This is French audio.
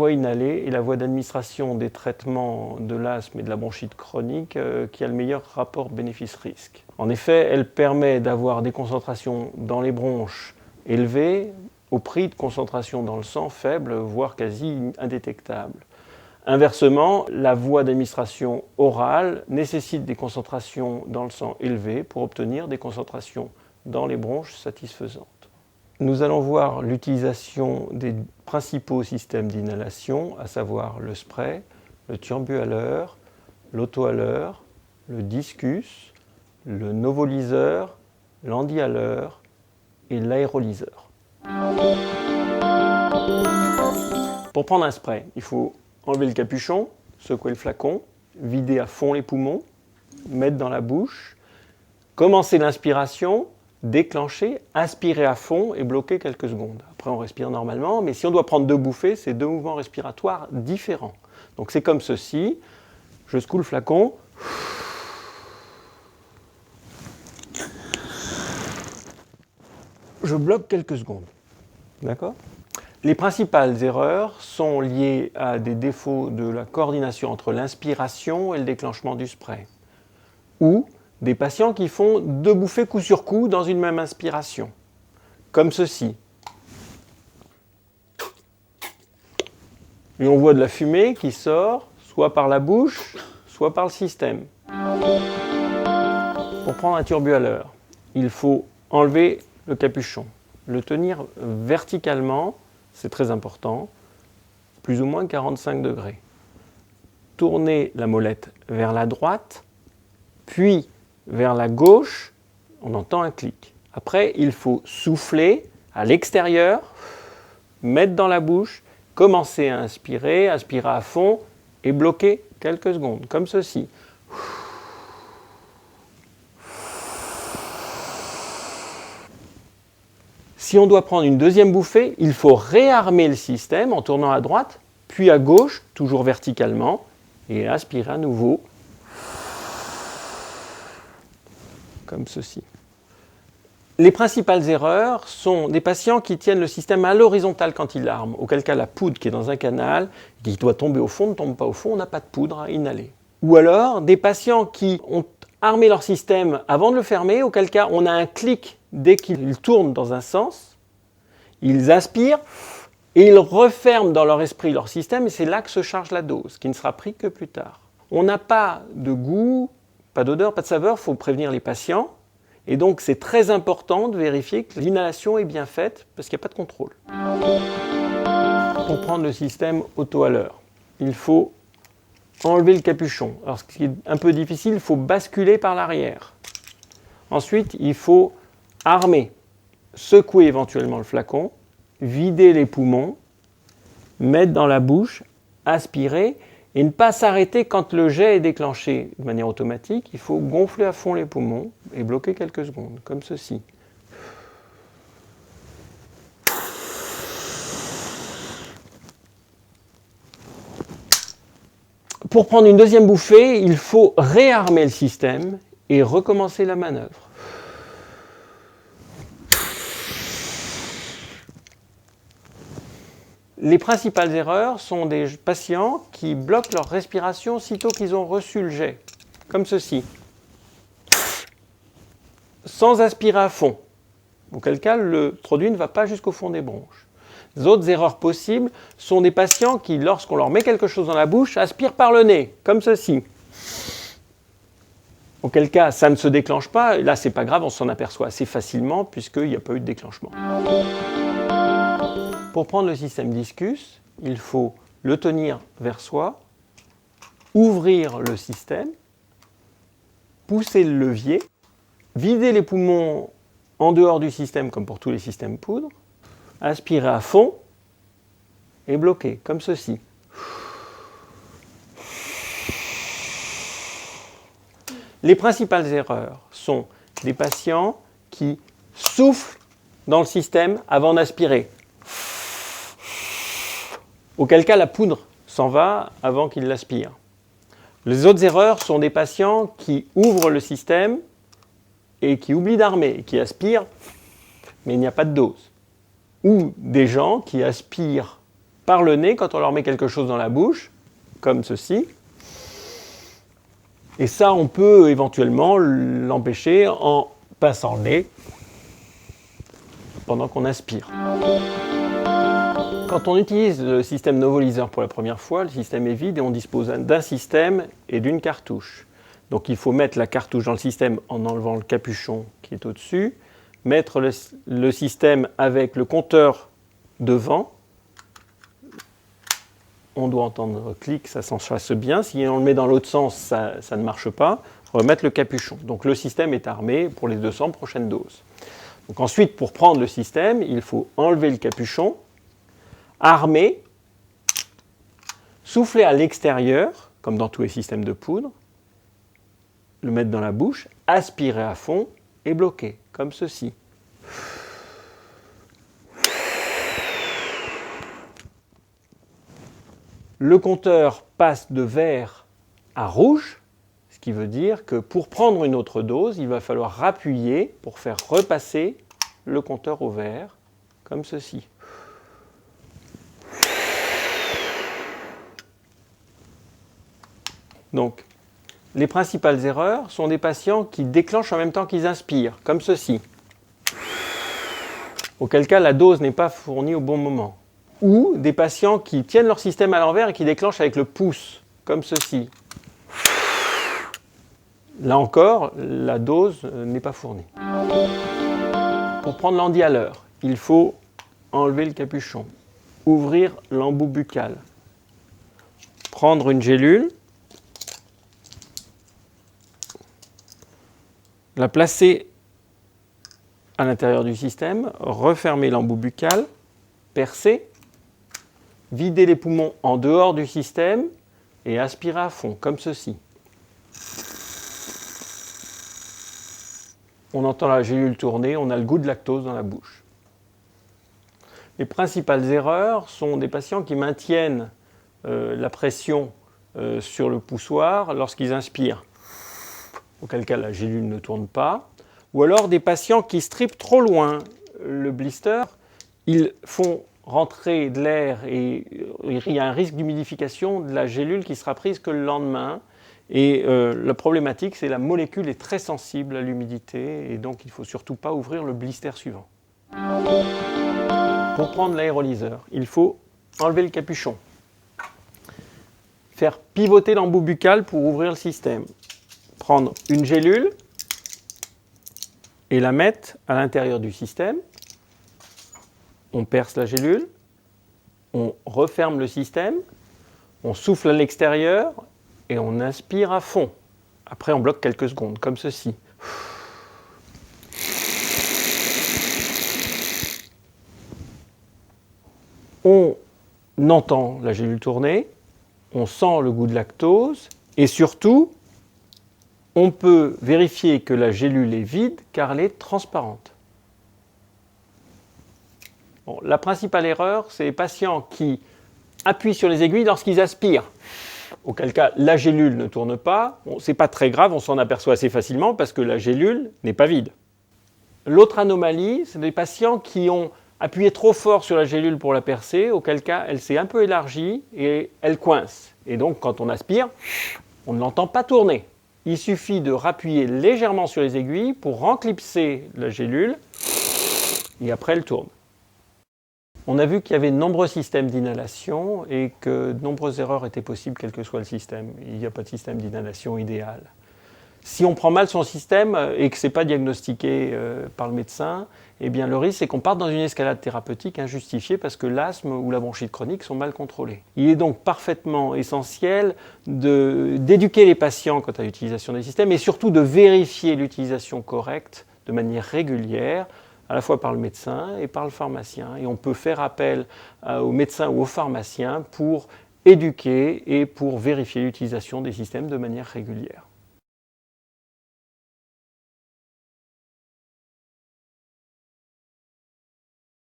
voie inhalée est la voie d'administration des traitements de l'asthme et de la bronchite chronique qui a le meilleur rapport bénéfice-risque. En effet, elle permet d'avoir des concentrations dans les bronches élevées au prix de concentrations dans le sang faibles, voire quasi indétectables. Inversement, la voie d'administration orale nécessite des concentrations dans le sang élevées pour obtenir des concentrations dans les bronches satisfaisantes. Nous allons voir l'utilisation des principaux systèmes d'inhalation, à savoir le spray, le turbuhaleur, l'autohaleur, le discus, le novolyseur, l'endihaleur et l'aérolyseur. Pour prendre un spray, il faut enlever le capuchon, secouer le flacon, vider à fond les poumons, mettre dans la bouche, commencer l'inspiration, déclencher, inspirer à fond et bloquer quelques secondes. Après, on respire normalement, mais si on doit prendre 2 bouffées, c'est 2 mouvements respiratoires différents. Donc c'est comme ceci, je secoue le flacon, je bloque quelques secondes. D'accord ? Les principales erreurs sont liées à des défauts de la coordination entre l'inspiration et le déclenchement du spray, ou des patients qui font 2 bouffées coup sur coup dans une même inspiration, comme ceci. Et on voit de la fumée qui sort soit par la bouche, soit par le système. Pour prendre un turbuhaleur, il faut enlever le capuchon, le tenir verticalement, c'est très important, plus ou moins 45 degrés. Tourner la molette vers la droite, puis vers la gauche, on entend un clic. Après, il faut souffler à l'extérieur, mettre dans la bouche, commencer à inspirer, aspirer à fond et bloquer quelques secondes, comme ceci. Si on doit prendre une deuxième bouffée, il faut réarmer le système en tournant à droite, puis à gauche, toujours verticalement, et aspirer à nouveau, comme ceci. Les principales erreurs sont des patients qui tiennent le système à l'horizontale quand ils arment, auquel cas la poudre qui est dans un canal, qui doit tomber au fond, ne tombe pas au fond, on n'a pas de poudre à inhaler. Ou alors des patients qui ont armé leur système avant de le fermer, auquel cas on a un clic dès qu'ils tournent dans un sens, ils aspirent et ils referment dans leur esprit leur système et c'est là que se charge la dose, qui ne sera prise que plus tard. On n'a pas de goût, pas d'odeur, pas de saveur, il faut prévenir les patients. Et donc c'est très important de vérifier que l'inhalation est bien faite parce qu'il n'y a pas de contrôle. Pour prendre le système auto-haleur, il faut enlever le capuchon. Alors ce qui est un peu difficile, il faut basculer par l'arrière. Ensuite, il faut armer, secouer éventuellement le flacon, vider les poumons, mettre dans la bouche, aspirer et ne pas s'arrêter quand le jet est déclenché de manière automatique. Il faut gonfler à fond les poumons et bloquer quelques secondes, comme ceci. Pour prendre une deuxième bouffée, il faut réarmer le système et recommencer la manœuvre. Les principales erreurs sont des patients qui bloquent leur respiration sitôt qu'ils ont reçu le jet, comme ceci, sans aspirer à fond, auquel cas le produit ne va pas jusqu'au fond des bronches. Les autres erreurs possibles sont des patients qui, lorsqu'on leur met quelque chose dans la bouche, aspirent par le nez, comme ceci. Auquel cas, ça ne se déclenche pas, et là c'est pas grave, on s'en aperçoit assez facilement puisqu'il n'y a pas eu de déclenchement. Pour prendre le système discus, il faut le tenir vers soi, ouvrir le système, pousser le levier, vider les poumons en dehors du système comme pour tous les systèmes poudre, aspirer à fond et bloquer, comme ceci. Les principales erreurs sont des patients qui soufflent dans le système avant d'aspirer. Auquel cas la poudre s'en va avant qu'il l'aspire. Les autres erreurs sont des patients qui ouvrent le système et qui oublient d'armer, qui aspirent, mais il n'y a pas de dose. Ou des gens qui aspirent par le nez quand on leur met quelque chose dans la bouche, comme ceci. Et ça, on peut éventuellement l'empêcher en pinçant le nez pendant qu'on inspire. Quand on utilise le système Novolizor pour la première fois, le système est vide et on dispose d'un système et d'une cartouche. Donc il faut mettre la cartouche dans le système en enlevant le capuchon qui est au-dessus, mettre le système avec le compteur devant. On doit entendre clic, ça s'enchasse bien. Si on le met dans l'autre sens, ça ne marche pas. Remettre le capuchon. Donc le système est armé pour les 200 prochaines doses. Donc ensuite, pour prendre le système, il faut enlever le capuchon, armer, souffler à l'extérieur, comme dans tous les systèmes de poudre, le mettre dans la bouche, aspirer à fond et bloquer, comme ceci. Le compteur passe de vert à rouge, ce qui veut dire que pour prendre une autre dose, il va falloir appuyer pour faire repasser le compteur au vert, comme ceci. Donc, les principales erreurs sont des patients qui déclenchent en même temps qu'ils inspirent, comme ceci. Auquel cas, la dose n'est pas fournie au bon moment. Ou des patients qui tiennent leur système à l'envers et qui déclenchent avec le pouce, comme ceci. Là encore, la dose n'est pas fournie. Pour prendre l'andihaleur, il faut enlever le capuchon, ouvrir l'embout buccal, prendre une gélule, la placer à l'intérieur du système, refermer l'embout buccal, percer, vider les poumons en dehors du système et aspirer à fond, comme ceci. On entend la gélule tourner, on a le goût de lactose dans la bouche. Les principales erreurs sont des patients qui maintiennent la pression sur le poussoir lorsqu'ils inspirent, auquel cas la gélule ne tourne pas, ou alors des patients qui strippent trop loin le blister, ils font rentrer de l'air et il y a un risque d'humidification de la gélule qui sera prise que le lendemain. Et la problématique, c'est que la molécule est très sensible à l'humidité et donc il ne faut surtout pas ouvrir le blister suivant. Pour prendre l'aérolyseur, il faut enlever le capuchon, faire pivoter l'embout buccal pour ouvrir le système, prendre une gélule et la mettre à l'intérieur du système. On perce la gélule, on referme le système, on souffle à l'extérieur et on inspire à fond. Après, on bloque quelques secondes, comme ceci. On entend la gélule tourner, on sent le goût de lactose et surtout, on peut vérifier que la gélule est vide car elle est transparente. Bon, la principale erreur, c'est les patients qui appuient sur les aiguilles lorsqu'ils aspirent. Auquel cas, la gélule ne tourne pas. Bon, ce n'est pas très grave, on s'en aperçoit assez facilement parce que la gélule n'est pas vide. L'autre anomalie, c'est des patients qui ont appuyé trop fort sur la gélule pour la percer, auquel cas, elle s'est un peu élargie et elle coince. Et donc, quand on aspire, on ne l'entend pas tourner. Il suffit de rappuyer légèrement sur les aiguilles pour enclipser la gélule et après, elle tourne. On a vu qu'il y avait de nombreux systèmes d'inhalation et que de nombreuses erreurs étaient possibles quel que soit le système. Il n'y a pas de système d'inhalation idéal. Si on prend mal son système et que ce n'est pas diagnostiqué par le médecin, eh bien le risque c'est qu'on parte dans une escalade thérapeutique injustifiée parce que l'asthme ou la bronchite chronique sont mal contrôlés. Il est donc parfaitement essentiel d'éduquer les patients quant à l'utilisation des systèmes et surtout de vérifier l'utilisation correcte de manière régulière, à la fois par le médecin et par le pharmacien. Et on peut faire appel aux médecins ou aux pharmaciens pour éduquer et pour vérifier l'utilisation des systèmes de manière régulière.